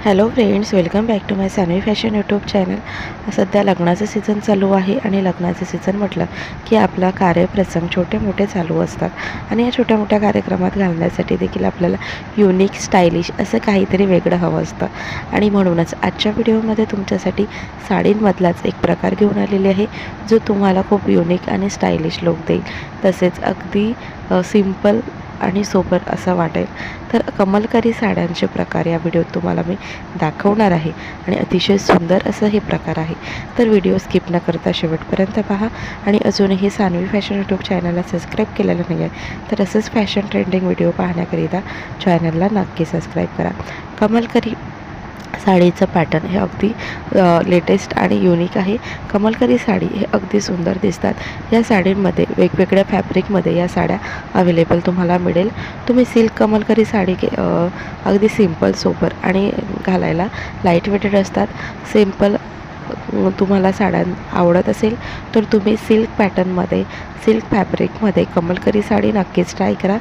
Hello friends, welcome back to my Sanvi fashion YouTube channel. सध्या लग्नाचं season चालू आहे आणि लग्नाचं सीझन म्हटलं की आपला कार्यप्रसंग छोटे मोठे चालू असतात आणि या छोट्या मोठ्या कार्यक्रमात घालण्यासाठी देखील आपल्याला युनिक स्टायलिश असं काहीतरी वेगळं हवं असतं। आणि म्हणूनच आजच्या व्हिडिओमध्ये तुमच्यासाठी साडींमधलाच एक प्रकार घेऊन आलेली आहे जो तुम्हाला खूप युनिक आणि स्टायलिश लुक देईल, तसेच अगदी सिंपल आणि सोबर असं वाटेल। तर कमलकारी साड्यांचे प्रकार या व्हिडिओत तुम्हाला मी दाखवणार आहे आणि अतिशय सुंदर असं हे प्रकार आहे। तर व्हिडिओ स्किप न करता शेवटपर्यंत पहा आणि अजूनही सानवी फॅशन यूट्यूब चॅनलला सबस्क्राईब केलेलं नाही आहे तर असंच फॅशन ट्रेंडिंग व्हिडिओ पाहण्याकरिता चॅनलला नक्की सबस्क्राईब करा। कमलकारी साडीचं पॅटर्न हे अगदी लेटेस्ट आणि युनिक आहे। कमलकारी साडी हे अगदी सुंदर दिसतात। या साडींमध्ये वेगवेगळ्या फॅब्रिकमध्ये या साड्या अवेलेबल तुम्हाला मिळेल। तुम्ही सिल्क कमलकारी साडी अगदी सिंपल सोबर आणि घालायला लाईट वेटेड असतात। सिंपल तुम्हाला साड्या आवडत असेल तर तुम्ही सिल्क पॅटर्नमध्ये सिल्क फॅब्रिकमध्ये कमलकारी साडी नक्कीच ट्राय करा।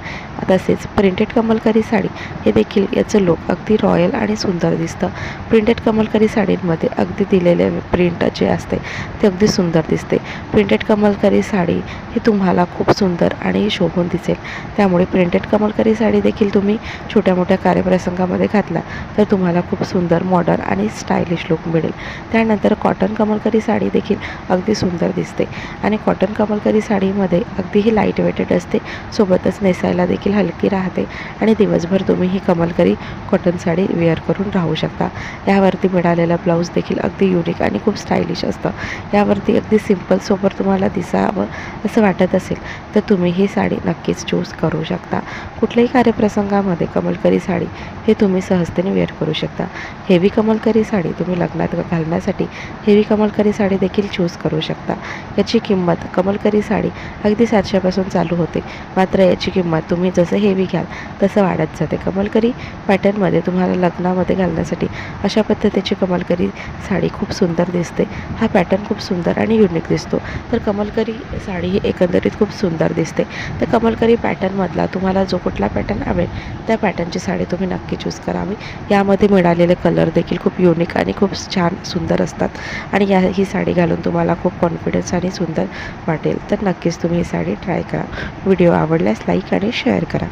तसेच प्रिंटेड कमलकारी साडी हे देखील याचं लुक अगदी रॉयल आणि सुंदर दिसतं। प्रिंटेड कमलकारी साडींमध्ये अगदी दिलेले प्रिंट जे असते ते अगदी सुंदर दिसते। प्रिंटेड कमलकारी साडी ही तुम्हाला खूप सुंदर आणि शोभून दिसेल, त्यामुळे प्रिंटेड कमलकारी साडी देखील तुम्ही छोट्या मोठ्या कार्यप्रसंगामध्ये घातला तर तुम्हाला खूप सुंदर मॉडर्न आणि स्टायलिश लुक मिळेल। त्यानंतर कॉटन कमलकारी साडी देखील अगदी सुंदर दिसते आणि कॉटन कमलकारी साडीमध्ये अगदी ही लाईट वेटेड असते, सोबतच नेसायला देखील हलकी राहते आणि दिवसभर तुम्ही ही कमलकारी कॉटन साडी वेअर करून राहू शकता। यावरती मिळालेला ब्लाऊज देखील अगदी युनिक आणि खूप स्टायलिश असतं। यावरती अगदी सिंपल सोबर तुम्हाला दिसावं असं वाटत असेल तर तुम्ही ही साडी नक्कीच चूज करू शकता। कुठल्याही कार्यप्रसंगामध्ये कमलकारी साडी हे तुम्ही सहजतेने वेअर करू शकता। हेवी कमलकारी साडी तुम्ही लग्नात घालण्यासाठी हेवी कमलकारी साडी देखील चूज करू शकता। याची किंमत कमलकारी साडी अगदी 700पासून चालू होते, मात्र याची किंमत तुम्ही जसं हेवी घ्याल तसं वाढत जाते। कमलकारी पॅटर्नमध्ये तुम्हाला लग्नामध्ये घालण्यासाठी अशा पद्धतीची कमलकारी साडी खूप सुंदर दिसते। हा पॅटर्न खूप सुंदर आणि युनिक दिसतो। तर कमलकारी साडी ही एकंदरीत खूप सुंदर दिसते। तर कमलकारी पॅटर्नमधला तुम्हाला जो कुठला पॅटर्न आवडेल त्या पॅटर्नची साडी तुम्ही नक्की चूज करावी। यामध्ये मिळालेले कलर देखील खूप युनिक आणि खूप छान सुंदर असतात आणि ही साडी घालून तुम्हाला खूप कॉन्फिडन्स आणि सुंदर वाटेल। तर नक्कीच तुम्ही ही साडी ट्राय करा। व्हिडिओ आवडल्यास लाईक आणि शेअर करा।